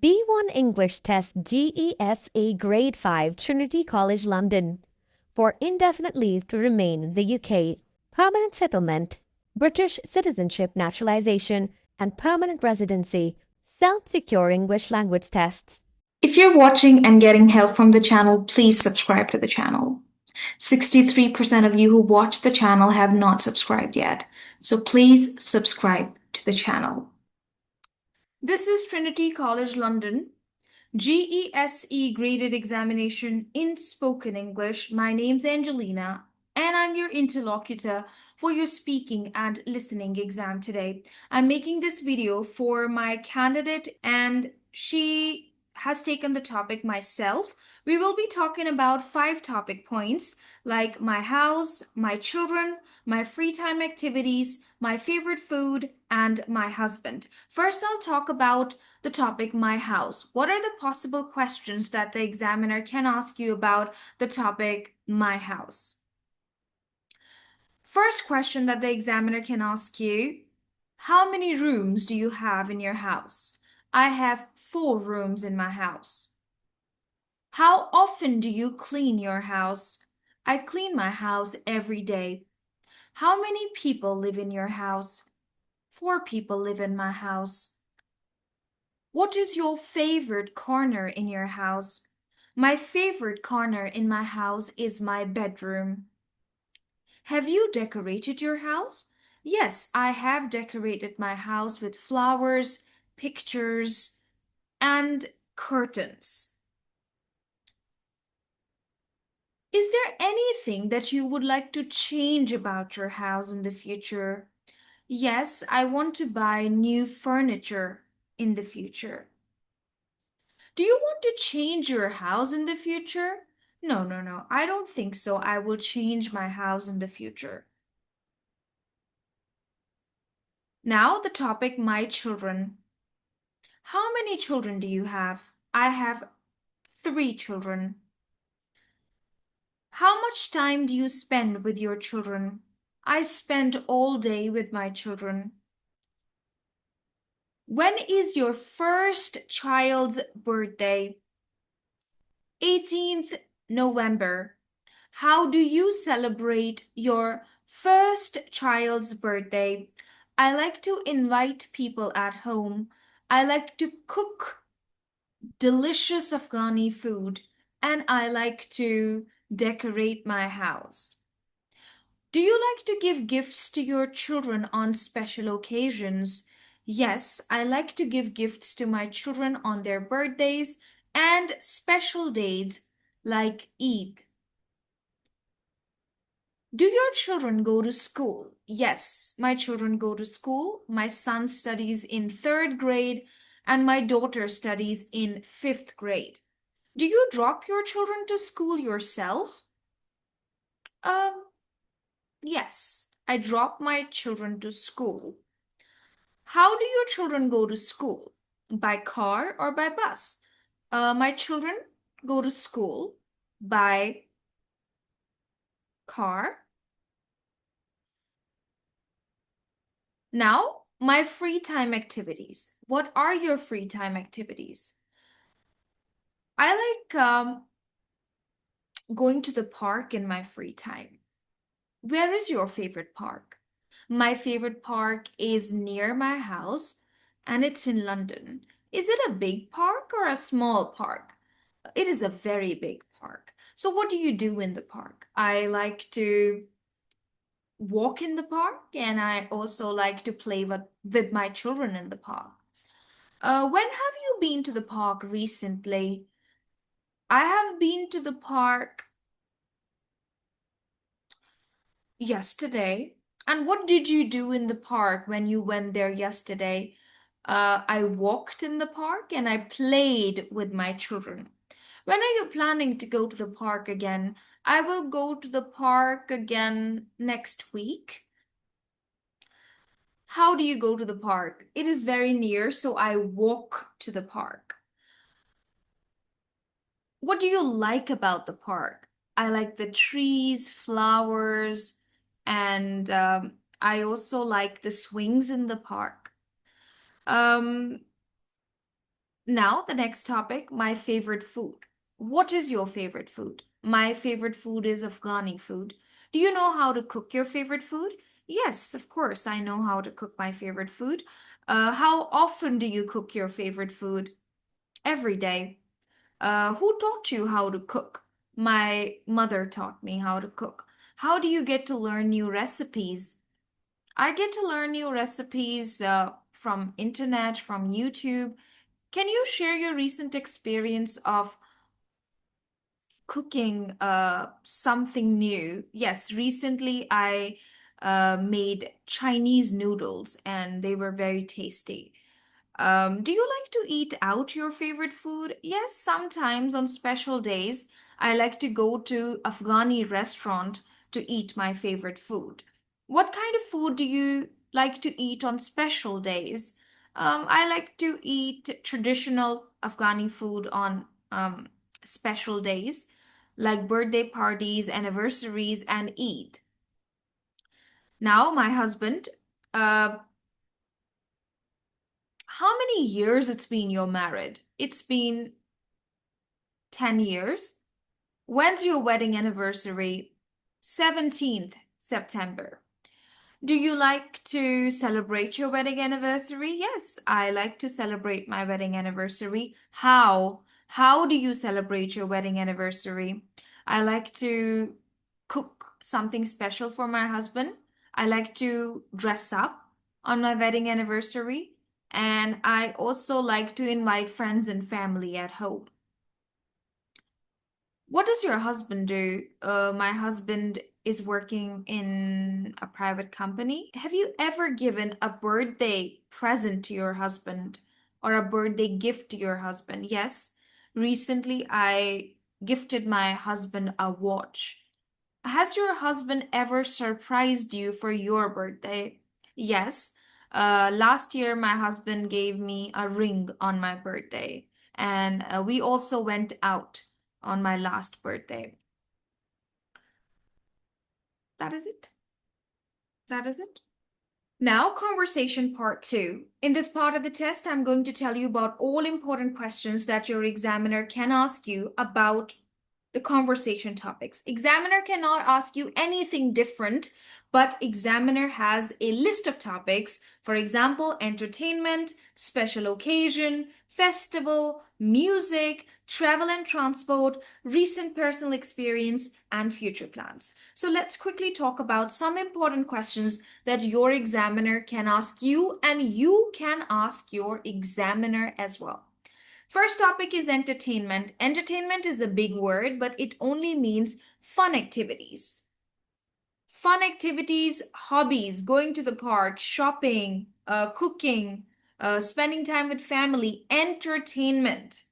B1 English Test GESE Grade 5 Trinity College London for indefinite leave to remain in the UK, permanent settlement, British citizenship naturalisation, and permanent residency, self-secure English language tests. If you're watching and getting help from the channel, please subscribe to the channel. 63% of you who watch the channel have not subscribed yet, so please subscribe to the channel. This is Trinity College London, GESE graded examination in spoken English. My name's Angelina, and I'm your interlocutor for your speaking and listening exam today. I'm making this video for my candidate, and she has taken the topic myself. We will be talking about 5 topic points like my house, my children, my free time activities, my favorite food, and my husband. First, I'll talk about the topic my house. What are the possible questions that the examiner can ask you about the topic my house? First question that the examiner can ask you, how many rooms do you have in your house? I have 4 rooms in my house. How often do you clean your house? I clean my house every day. How many people live in your house? 4 people live in my house. What is your favorite corner in your house? My favorite corner in my house is my bedroom. Have you decorated your house? Yes, I have decorated my house with flowers, pictures, and curtains. Is there anything that you would like to change about your house in the future? Yes, I want to buy new furniture in the future. Do you want to change your house in the future? No, I don't think so. I will change my house in the future. Now the topic, my children. How many children do you have? I have 3 children. How much time do you spend with your children? I spend all day with my children. When is your first child's birthday? 18th November. How do you celebrate your first child's birthday? I like to invite people at home. I like to cook delicious Afghani food, and I like to decorate my house. Do you like to give gifts to your children on special occasions? Yes, I like to give gifts to my children on their birthdays and special days like Eid. Do your children go to school? Yes, my children go to school. My son studies in 3rd grade and my daughter studies in 5th grade. Do you drop your children to school yourself? Yes, I drop my children to school. How do your children go to school? By car or by bus? My children go to school by car. Now, my free time activities. What are your free time activities? I like going to the park in my free time. Where is your favorite park? My favorite park is near my house and it's in London. Is it a big park or a small park? It is a very big park. So what do you do in the park? I like to walk in the park and I also like to play with my children in the park. When have you been to the park recently? I have been to the park yesterday. And what did you do in the park when you went there yesterday? I walked in the park and I played with my children. When are you planning to go to the park again? I will go to the park again next week. How do you go to the park? It is very near, so I walk to the park. What do you like about the park? I like the trees, flowers, and I also like the swings in the park. Um, Now, the next topic, my favorite food. What is your favorite food? My favorite food is Afghani food. Do you know how to cook your favorite food? Yes, of course, I know how to cook my favorite food. How often do you cook your favorite food? Every day. Who taught you how to cook? My mother taught me how to cook. How do you get to learn new recipes? I get to learn new recipes from internet, from YouTube. Can you share your recent experience of cooking something new? Yes, recently I made Chinese noodles and they were very tasty. Do you like to eat out your favorite food? Yes, sometimes on special days, I like to go to Afghani restaurant to eat my favorite food. What kind of food do you like to eat on special days? I like to eat traditional Afghani food on special days, like birthday parties, anniversaries, and Eid. Now, my husband, uh, how many years it's been you're married? It's been 10 years. When's your wedding anniversary? 17th September. Do you like to celebrate your wedding anniversary? Yes, I like to celebrate my wedding anniversary. How? How do you celebrate your wedding anniversary? I like to cook something special for my husband. I like to dress up on my wedding anniversary. And I also like to invite friends and family at home. What does your husband do? My husband is working in a private company. Have you ever given a birthday present to your husband or a birthday gift to your husband? Yes. Recently, I gifted my husband a watch. Has your husband ever surprised you for your birthday? Yes. Last year, my husband gave me a ring on my birthday, and we also went out on my last birthday. That is it. That is it. Now, conversation part two. In this part of the test, I'm going to tell you about all important questions that your examiner can ask you about the conversation topics. Examiner cannot ask you anything different, but examiner has a list of topics. For example, entertainment, special occasion, festival, music, travel and transport, recent personal experience, and future plans. So let's quickly talk about some important questions that your examiner can ask you and you can ask your examiner as well. First topic is entertainment. Entertainment is a big word, but it only means fun activities. Fun activities, hobbies, going to the park, shopping, cooking, spending time with family, entertainment.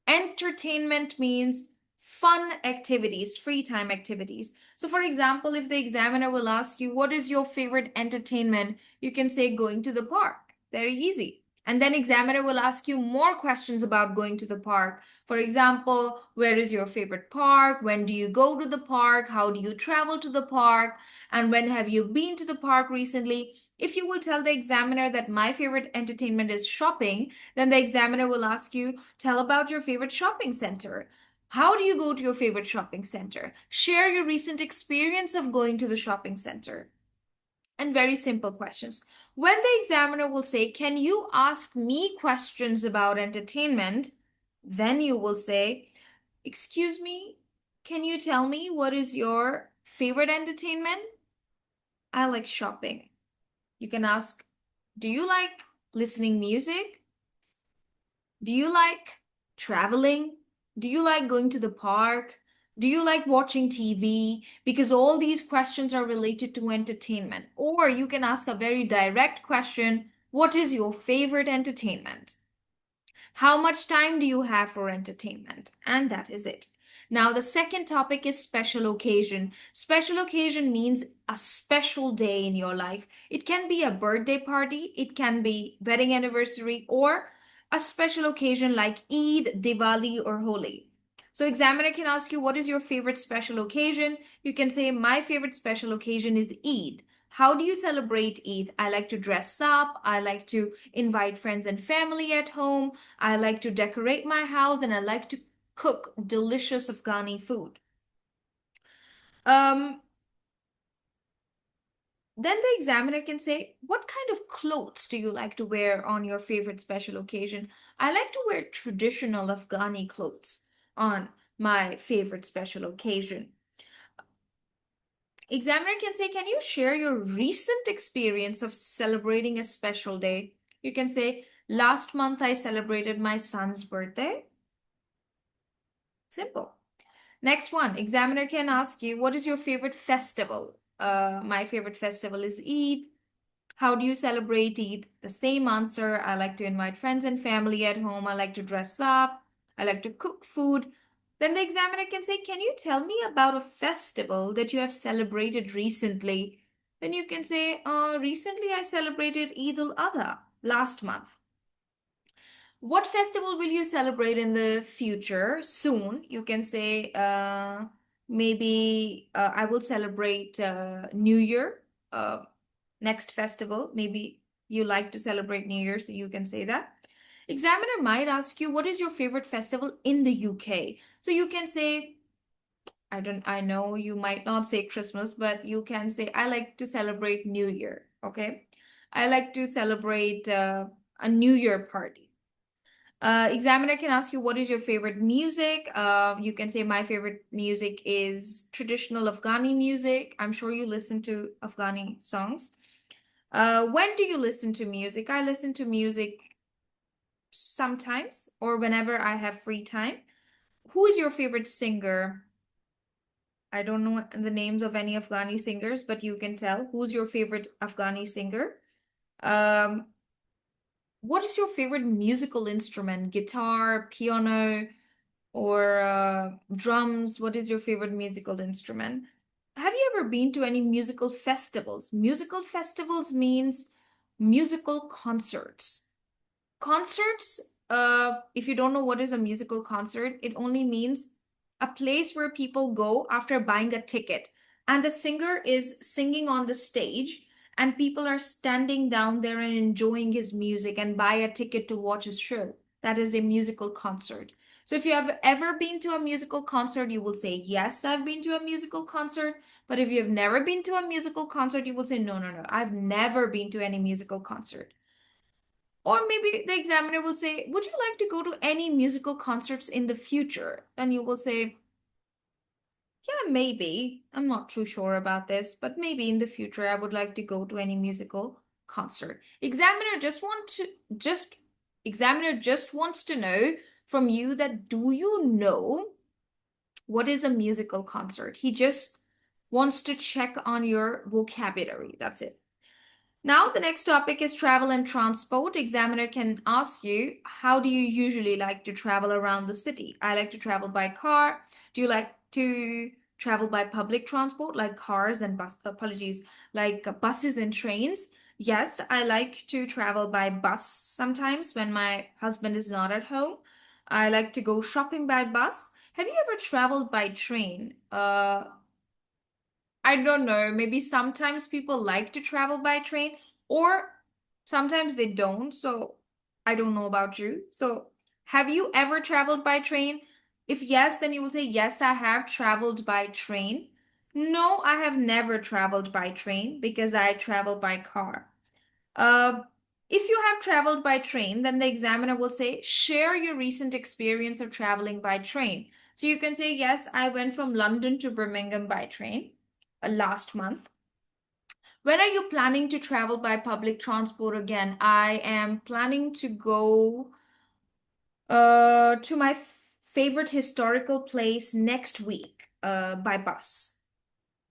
Entertainment means fun activities, free time activities. So, for example, if the examiner will ask you, what is your favorite entertainment? You can say going to the park. Very easy. And then examiner will ask you more questions about going to the park. For example, where is your favorite park? When do you go to the park? How do you travel to the park? And when have you been to the park recently? If you will tell the examiner that my favorite entertainment is shopping, then the examiner will ask you, tell about your favorite shopping center. How do you go to your favorite shopping center? Share your recent experience of going to the shopping center. And very simple questions. When the examiner will say, can you ask me questions about entertainment? Then you will say, excuse me, can you tell me what is your favorite entertainment? I like shopping. You can ask, do you like listening music? Do you like traveling? Do you like going to the park? Do you like watching TV? Because all these questions are related to entertainment. Or you can ask a very direct question, what is your favorite entertainment? How much time do you have for entertainment? And that is it. Now, the second topic is special occasion. Special occasion means a special day in your life. It can be a birthday party, it can be wedding anniversary, or a special occasion like Eid, Diwali, or Holi. So, examiner can ask you, what is your favorite special occasion? You can say, my favorite special occasion is Eid. How do you celebrate Eid? I like to dress up. I like to invite friends and family at home. I like to decorate my house and I like to cook delicious Afghani food. Um, then the examiner can say, what kind of clothes do you like to wear on your favorite special occasion? I like to wear traditional Afghani clothes on my favorite special occasion. Examiner can say, can you share your recent experience of celebrating a special day? You can say, last month I celebrated my son's birthday. Simple. Next one, examiner can ask you, what is your favorite festival? My favorite festival is Eid. How do you celebrate Eid? The same answer. I like to invite friends and family at home. I like to dress up. I like to cook food. Then the examiner can say, can you tell me about a festival that you have celebrated recently? Then you can say, recently I celebrated Eid al-Adha last month. What festival will you celebrate in the future? Soon. You can say, maybe I will celebrate New Year. Next festival. Maybe you like to celebrate New Year, so you can say that. Examiner might ask you, what is your favorite festival in the UK? So you can say, I know you might not say Christmas, but you can say, I like to celebrate New Year. Okay. I like to celebrate a New Year party. Examiner can ask you, what is your favorite music? You can say, my favorite music is traditional Afghani music. I'm sure you listen to Afghani songs. When do you listen to music? I listen to music sometimes or whenever I have free time. Who is your favorite singer? I don't know the names of any Afghani singers, but you can tell. Who's your favorite Afghani singer? Um, what is your favorite musical instrument? Guitar, piano, or drums? What is your favorite musical instrument? Have you ever been to any musical festivals? Musical festivals means musical concerts. Concerts, if you don't know what is a musical concert, it only means a place where people go after buying a ticket and the singer is singing on the stage and people are standing down there and enjoying his music and buy a ticket to watch his show. That is a musical concert. So if you have ever been to a musical concert, you will say, yes, I've been to a musical concert. But if you have never been to a musical concert, you will say, no, no, no, I've never been to any musical concert. Or maybe the examiner will say, would you like to go to any musical concerts in the future? And you will say, yeah, maybe. I'm not too sure about this, but maybe in the future I would like to go to any musical concert. Just examiner just wants to know from you that do you know what is a musical concert? He just wants to check on your vocabulary. That's it. Now, the next topic is travel and transport. Examiner can ask you, how do you usually like to travel around the city? I like to travel by car. Do you like to travel by public transport, like cars and buses and trains? Yes, I like to travel by bus sometimes when my husband is not at home. I like to go shopping by bus. Have you ever traveled by train? I don't know. Maybe sometimes people like to travel by train or sometimes they don't. So I don't know about you. So have you ever traveled by train? If yes, then you will say, yes, I have traveled by train. No, I have never traveled by train because I travel by car. Uh, if you have traveled by train, then the examiner will say, share your recent experience of traveling by train. So you can say, yes, I went from London to Birmingham by train last month. When are you planning to travel by public transport again? I am planning to go to my favorite historical place next week by bus.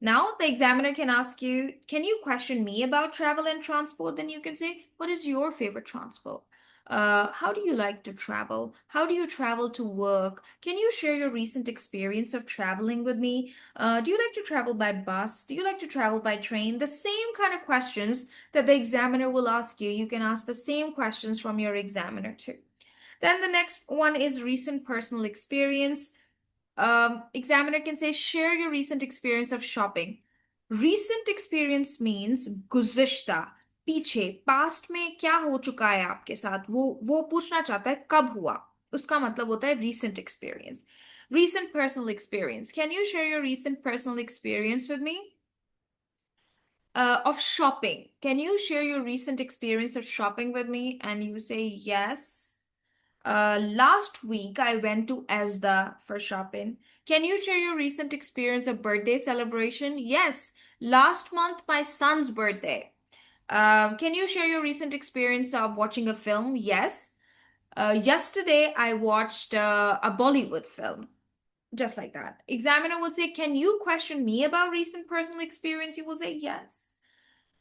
Now the examiner can ask you, can you question me about travel and transport? Then you can say, what is your favorite transport? How do you like to travel? How do you travel to work? Can you share your recent experience of traveling with me? Do you like to travel by bus? Do you like to travel by train? The same kind of questions that the examiner will ask you. You can ask the same questions from your examiner too. Then the next one is recent personal experience. Examiner can say, share your recent experience of shopping. Recent experience means गुज़िश्ता, पीछे, past में क्या हो चुका है आपके साथ, वो पूछना चाहता है कब हुआ, उसका मतलब होता है recent experience. Recent personal experience. Can you share your recent personal experience with me? Of shopping. Can you share your recent experience of shopping with me? And you say yes. Last week I went to Asda for shopping. Can you share your recent experience of birthday celebration? Yes. Last month my son's birthday. Can you share your recent experience of watching a film? Yes. Yesterday I watched a Bollywood film. Just like that. Examiner will say, can you question me about recent personal experience? You will say yes.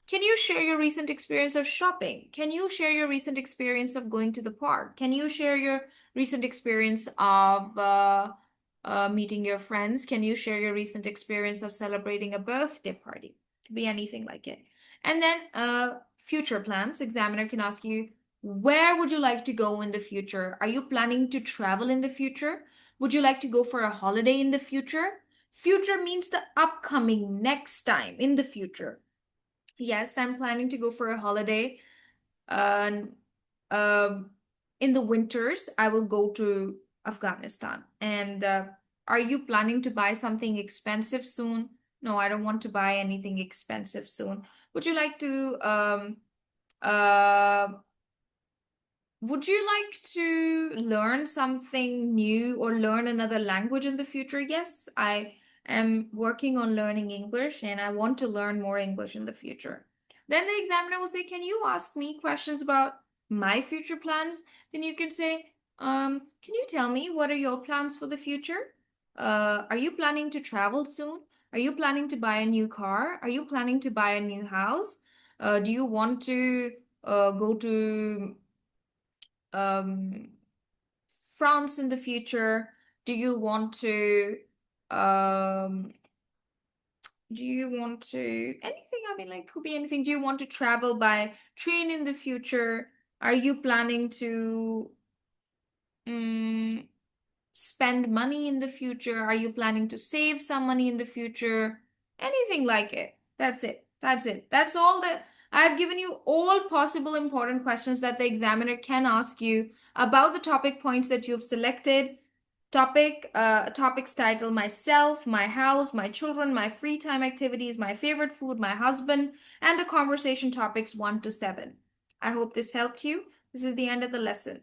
Can you share your recent experience of shopping? Can you share your recent experience of going to the park? Can you share your recent experience of meeting your friends? Can you share your recent experience of celebrating a birthday party? Could be anything like it. And then future plans. Examiner can ask you, where would you like to go in the future? Are you planning to travel in the future? Would you like to go for a holiday in the future? Future means the upcoming, next time, in the future. Yes, I'm planning to go for a holiday. Uh, um, in the winters, I will go to Afghanistan. And are you planning to buy something expensive soon? No, I don't want to buy anything expensive soon. Would you like to uh, would you like to learn something new or learn another language in the future? Yes, I am working on learning English and I want to learn more English in the future. Then the examiner will say, can you ask me questions about my future plans? Then you can say, can you tell me what are your plans for the future? Are you planning to travel soon? Are you planning to buy a new car? Are you planning to buy a new house? Do you want to go to um, France in the future? Do you want to um do you want to anything? I mean, like could be anything. Do you want to travel by train in the future? Are you planning to um, spend money in the future? Are you planning to save some money in the future? Anything like it. That's it. That's it. That's all that I've given you all possible important questions that the examiner can ask you about the topic points that you've selected. Topics title myself, my house, my children, my free time activities, my favorite food, my husband, and the conversation topics 1 to 7. I hope this helped you. This is the end of the lesson.